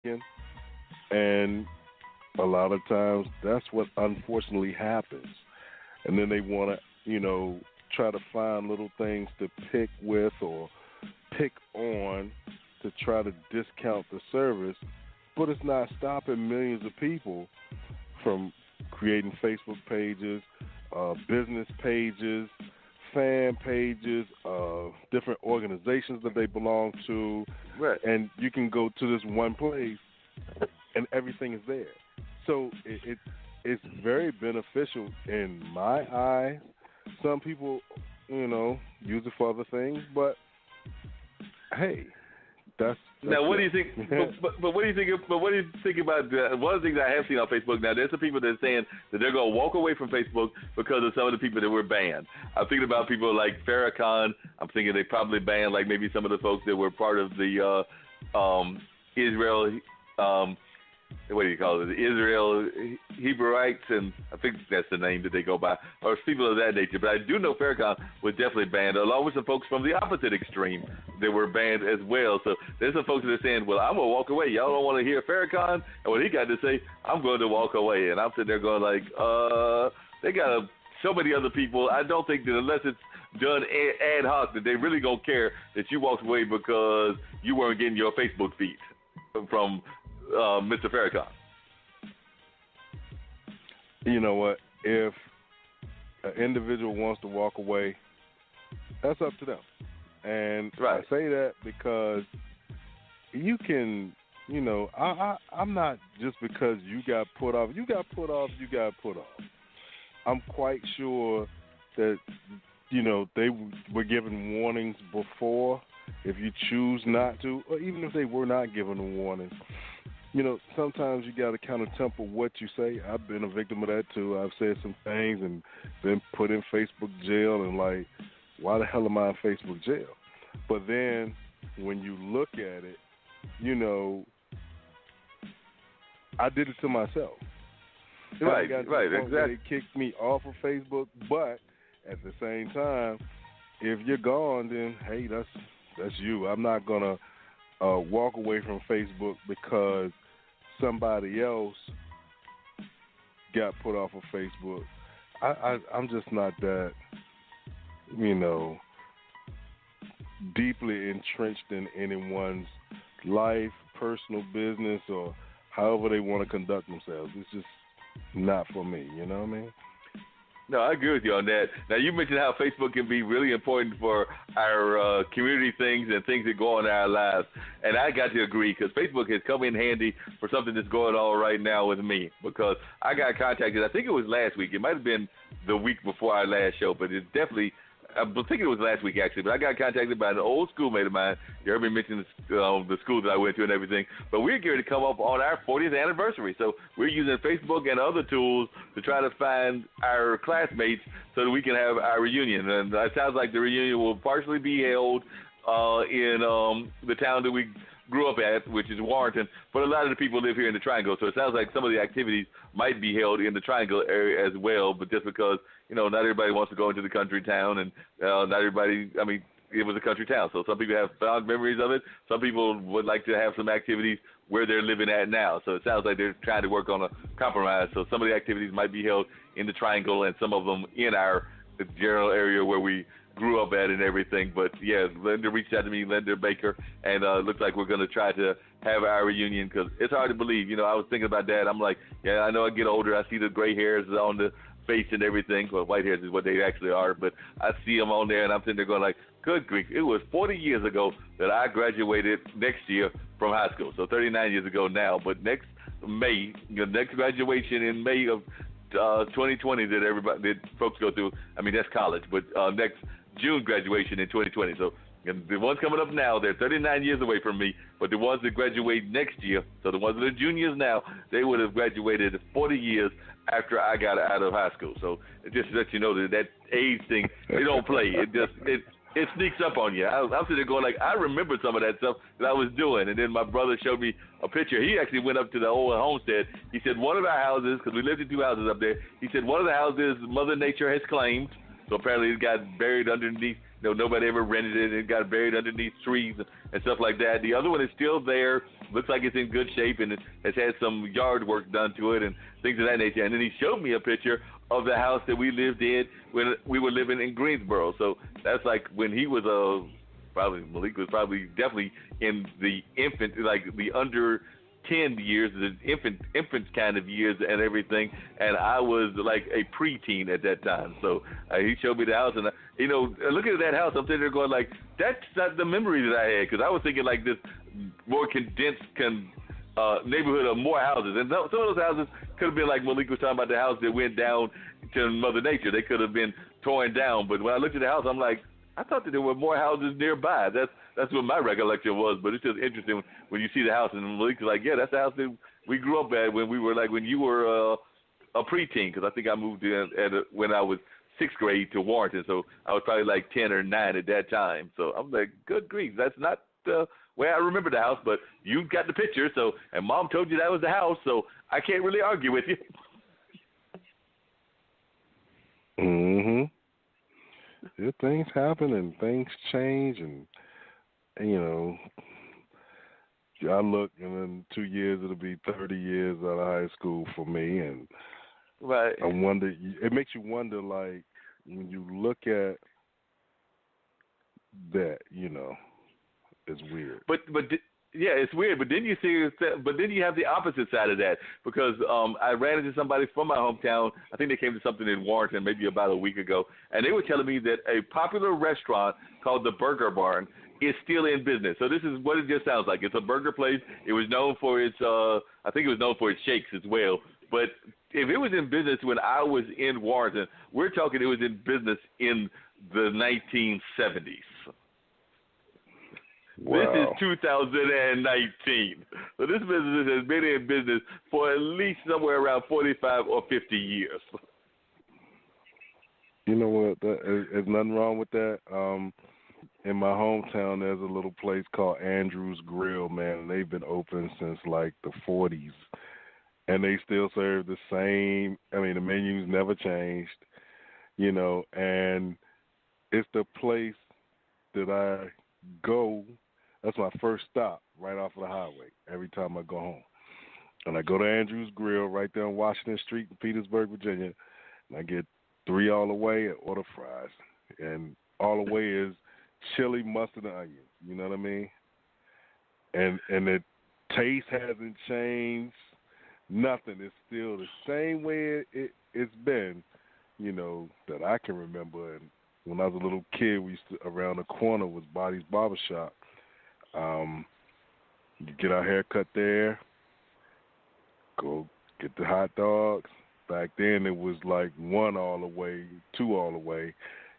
taken, and a lot of times that's what unfortunately happens. And then they want to, try to find little things to pick with or pick on to try to discount the service, but it's not stopping millions of people from creating Facebook pages, business pages, fan pages, different organizations that they belong to, right. And you can go to this one place and everything is there. So it's very beneficial in my eyes. Some people, use it for other things, but hey, that's now. What it. do you think? but what do you think? But what do you think about one of the things I have seen on Facebook now? There's some people that are saying that they're going to walk away from Facebook because of some of the people that were banned. I'm thinking about people like Farrakhan. I'm thinking they probably banned like maybe some of the folks that were part of the Israel. What do you call it? The Israel Hebraites, and I think that's the name that they go by, or people of that nature. But I do know Farrakhan was definitely banned, along with some folks from the opposite extreme that were banned as well. So there's some folks that are saying, well, I'm going to walk away. Y'all don't want to hear Farrakhan and what he got to say, I'm going to walk away. And I'm sitting there going like, they got so many other people. I don't think that unless it's done ad hoc that they really going to care that you walked away because you weren't getting your Facebook feed from Mr. Farrakhan. You know what? If an individual wants to walk away, that's up to them. And right. I say that because you can, I'm not just because you got put off. You got put off. I'm quite sure that, they were given warnings before. If you choose not to, or even if they were not given a warning, sometimes you got to kind of temper what you say. I've been a victim of that too. I've said some things and been put in Facebook jail, and like, why the hell am I in Facebook jail? But then when you look at it, I did it to myself. Right, exactly. They kicked me off of Facebook, but at the same time, if you're gone, then hey, that's you. I'm not gonna walk away from Facebook because somebody else got put off of Facebook. I'm just not that, deeply entrenched in anyone's life, personal business, or however they want to conduct themselves. It's just not for me, you know what I mean? No, I agree with you on that. Now, you mentioned how Facebook can be really important for our community things and things that go on in our lives. And I got to agree because Facebook has come in handy for something that's going on right now with me because I got contacted, I think it was last week. It might have been the week before our last show, but it's definitely – I think it was last week, actually, but I got contacted by an old schoolmate of mine. You heard me mention the school that I went to and everything. But we're getting to come up on our 40th anniversary. So we're using Facebook and other tools to try to find our classmates so that we can have our reunion. And it sounds like the reunion will partially be held in the town that we grew up at, which is Warrenton. But a lot of the people live here in the Triangle. So it sounds like some of the activities might be held in the Triangle area as well. But just because not everybody wants to go into the country town, and not everybody, it was a country town. So some people have fond memories of it. Some people would like to have some activities where they're living at now. So it sounds like they're trying to work on a compromise. So some of the activities might be held in the Triangle and some of them in our general area where we grew up at and everything. But, yeah, Linda reached out to me, Linda Baker, and it looks like we're going to try to have our reunion because it's hard to believe. I was thinking about that. I'm like, yeah, I know I get older. I see the gray hairs on the face and everything. Well, white hairs is what they actually are, but I see them on there, and I'm sitting there going like, good grief, it was 40 years ago that I graduated next year from high school, so 39 years ago now, but next May, next graduation in May of 2020 that folks go through, that's college, but next June graduation in 2020, so the ones coming up now, they're 39 years away from me, but the ones that graduate next year, so the ones that are juniors now, they would have graduated 40 years after I got out of high school. So it just lets you know that age thing, they don't play. It sneaks up on you. I'm sitting there going like, I remember some of that stuff that I was doing. And then my brother showed me a picture. He actually went up to the old homestead. He said one of our houses, because we lived in two houses up there, he said one of the houses Mother Nature has claimed. So apparently it got buried underneath nobody ever rented it and got buried underneath trees and stuff like that. The other one is still there, looks like it's in good shape, and it has had some yard work done to it and things of that nature. And then he showed me a picture of the house that we lived in when we were living in Greensboro. So that's like when he was probably Malik was probably definitely in the infant, like the under 10 years, the infant kind of years and everything, and I was like a preteen at that time. So he showed me the house, and looking at that house, I'm sitting there going like, that's not the memory that I had, because I was thinking like this more condensed neighborhood of more houses, and some of those houses could have been like Malik was talking about, the house that went down to Mother Nature. They could have been torn down, but when I looked at the house, I'm like, I thought that there were more houses nearby. That's what my recollection was, but it's just interesting when you see the house, and Malik's like, yeah, that's the house that we grew up at when you were a preteen, because I think I moved in when I was 6th grade to Warrenton, so I was probably like 10 or 9 at that time. So I'm like, good grief, that's not the way I remember the house, but you got the picture, so, and Mom told you that was the house, so I can't really argue with you. Mm-hmm. Yeah, things happen and things change, and I look, and in 2 years it'll be 30 years out of high school for me, and right. I wonder. It makes you wonder, like when you look at that, it's weird. But yeah, it's weird. But then you see, then you have the opposite side of that, because I ran into somebody from my hometown. I think they came to something in Warrenton maybe about a week ago, and they were telling me that a popular restaurant called the Burger Barn is still in business. So this is what it just sounds like. It's a burger place. It was known for its, I think it was known for its shakes as well. But if it was in business when I was in Warrenton, we're talking it was in business in the 1970s. Wow. This is 2019. So this business has been in business for at least somewhere around 45 or 50 years. You know what? There's nothing wrong with that. In my hometown, there's a little place called Andrew's Grill, man, and they've been open since like the 40s. And they still serve the same. I mean, the menu's never changed, and it's the place that I go. That's my first stop right off of the highway every time I go home. And I go to Andrew's Grill right there on Washington Street in Petersburg, Virginia, and I get 3 all the way and order fries. And all the way is chili, mustard, and onion. You know what I mean? And the taste hasn't changed. Nothing. It's still the same way it's been, that I can remember. And when I was a little kid, we used to, around the corner was Body's Barbershop. You get our hair cut there, go get the hot dogs. Back then it was like 1 all the way, 2 all the way,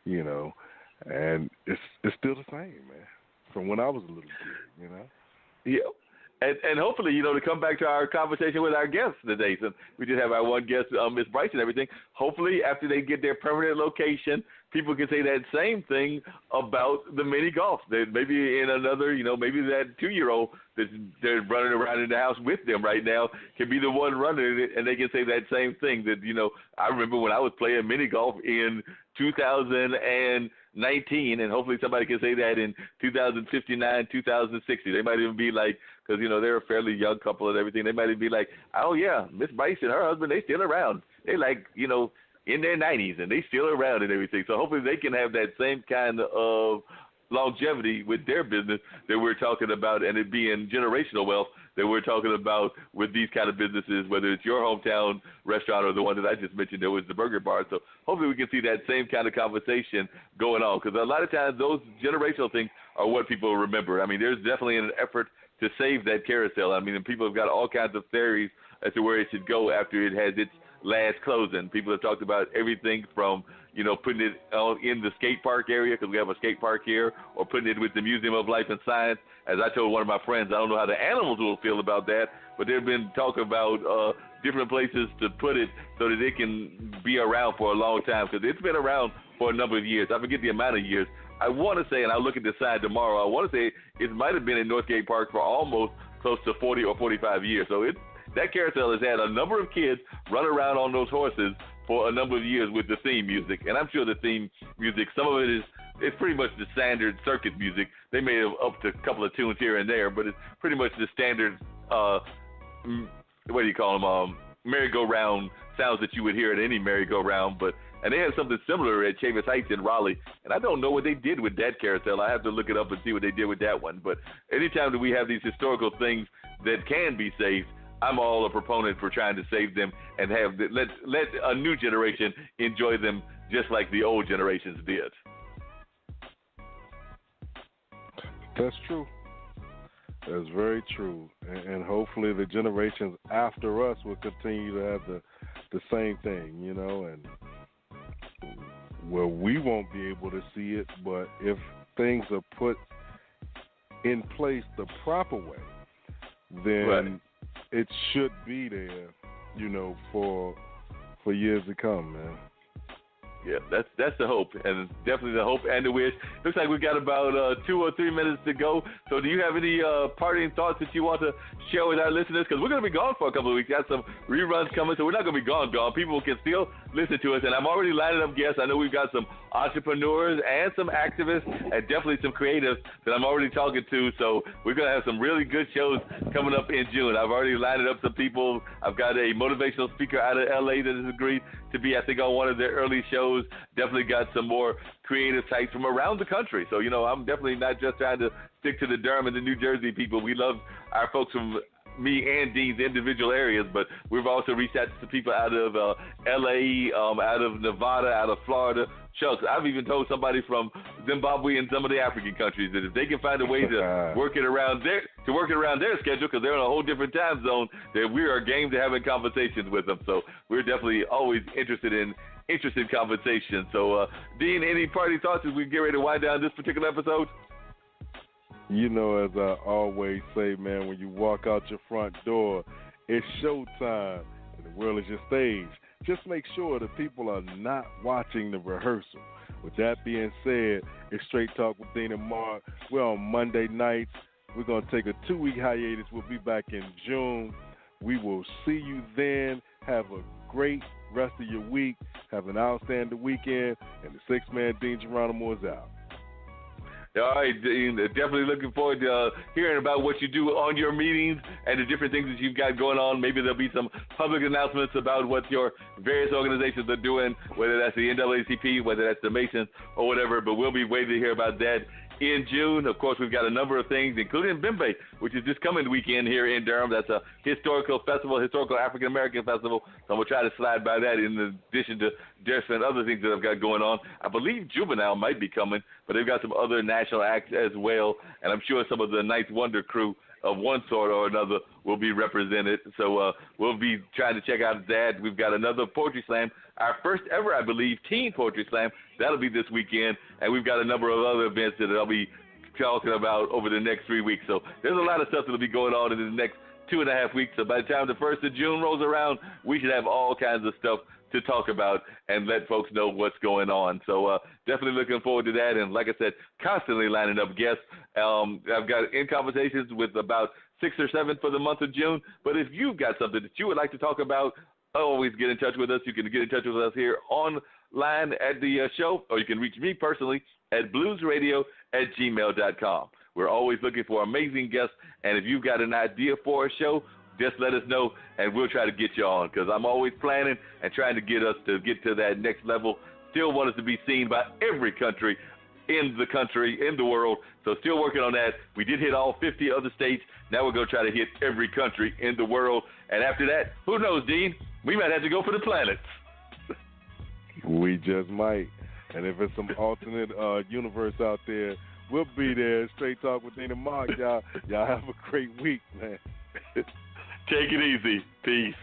and it's still the same, man, from when I was a little kid, Yeah. And hopefully, to come back to our conversation with our guests today, since we did have our one guest, Miss Bryce and everything, hopefully after they get their permanent location, people can say that same thing about the mini golf. That maybe in another, maybe that 2-year-old that's they're running around in the house with them right now can be the one running it, and they can say that same thing. That I remember when I was playing mini golf in 2019, and hopefully somebody can say that in 2059, 2060. They might even be like, because they're a fairly young couple and everything. They might even be like, oh yeah, Miss Bryce and her husband, they still around. They like in their 90s, and they still around and everything. So hopefully they can have that same kind of longevity with their business that we're talking about, and it being generational wealth that we're talking about with these kind of businesses, whether it's your hometown restaurant or the one that I just mentioned, there was the Burger Bar. So hopefully we can see that same kind of conversation going on, because a lot of times those generational things are what people remember. I mean, there's definitely an effort to save that carousel. I mean, and people have got all kinds of theories as to where it should go after it has its last closing. People have talked about everything from, putting it in the skate park area, because we have a skate park here, or putting it with the Museum of Life and Science. As I told one of my friends, I don't know how the animals will feel about that, but they've been talking about different places to put it so that it can be around for a long time, because it's been around for a number of years. I forget the amount of years. I want to say, and I'll look at the sign tomorrow, I want to say it might have been in Northgate Park for almost close to 40 or 45 years. So that carousel has had a number of kids run around on those horses for a number of years with the theme music. And I'm sure the theme music, some of it is it's pretty much the standard circuit music. They may have upped a couple of tunes here and there, but it's pretty much the standard, what do you call them, merry-go-round sounds that you would hear at any merry-go-round. And they had something similar at Chavis Heights in Raleigh, and I don't know what they did with that carousel. I have to look it up and see what they did with that one. But anytime that we have these historical things that can be saved, I'm all a proponent for trying to save them and let a new generation enjoy them just like the old generations did. That's true. That's very true. And hopefully the generations after us will continue to have the same thing, you know, and well, we won't be able to see it, but if things are put in place the proper way, then it should be there, you know, for years to come, man. Yeah, that's the hope, and definitely the hope and the wish. Looks like we've got about 2 or 3 minutes to go. So do you have any parting thoughts that you want to share with our listeners? Because we're going to be gone for a couple of weeks. Got some reruns coming, so we're not going to be gone. People can still listen to us, and I'm already lining up guests. I know we've got some entrepreneurs and some activists and definitely some creatives that I'm already talking to. So we're going to have some really good shows coming up in June. I've already lined up some people. I've got a motivational speaker out of L.A. that has agreed to be, I think, on one of their early shows. Definitely got some more creative types from around the country. So, you know, I'm definitely not just trying to stick to the Durham and the New Jersey people. We love our folks from me and Dean's individual areas, but we've also reached out to people out of L.A., out of Nevada, out of Florida. Shucks, I've even told somebody from Zimbabwe and some of the African countries that if they can find a way to work it around their schedule, because they're in a whole different time zone, that we are game to having conversations with them. So we're definitely always interested in conversation. So, Dean, any parting thoughts as we get ready to wind down this particular episode? You know, as I always say, man, when you walk out your front door, it's showtime, and the world is your stage. Just make sure that people are not watching the rehearsal. With that being said, it's Straight Talk with Dean and Mark. We're on Monday nights. We're going to take a 2-week hiatus. We'll be back in June. We will see you then. Have a great rest of your week. Have an outstanding weekend. And the six-man Dean Geronimo is out. All right, Dean, definitely looking forward to hearing about what you do on your meetings and the different things that you've got going on. Maybe there'll be some public announcements about what your various organizations are doing, whether that's the NAACP, whether that's the Masons or whatever, but we'll be waiting to hear about that in June. Of course, we've got a number of things, including Bimbe, which is this coming weekend here in Durham. That's a historical festival, historical African-American festival. So I'm going to try to slide by that in addition to different other things that I've got going on. I believe Juvenile might be coming, but they've got some other national acts as well. And I'm sure some of the Ninth Wonder crew of one sort or another will be represented. So we'll be trying to check out that. We've got another poetry slam, our first ever, I believe, teen poetry slam. That'll be this weekend. And we've got a number of other events that I'll be talking about over the next 3 weeks. So there's a lot of stuff that'll be going on in the next 2.5 weeks. So by the time the 1st of June rolls around, we should have all kinds of stuff to talk about and let folks know what's going on. So definitely looking forward to that. And like I said, constantly lining up guests. I've got in conversations with about 6 or 7 for the month of June. But if you've got something that you would like to talk about, always get in touch with us. You can get in touch with us here online at the show, or you can reach me personally at bluesradio@gmail.com. We're always looking for amazing guests. And if you've got an idea for a show, just let us know, and we'll try to get you on, because I'm always planning and trying to get us to get to that next level. Still want us to be seen by every country in the world. So still working on that. We did hit all 50 other states. Now we're going to try to hit every country in the world. And after that, who knows, Dean? We might have to go for the planets. We just might. And if it's some alternate universe out there, we'll be there. Straight Talk with Dean and Mark. Y'all have a great week, man. Take it easy. Peace.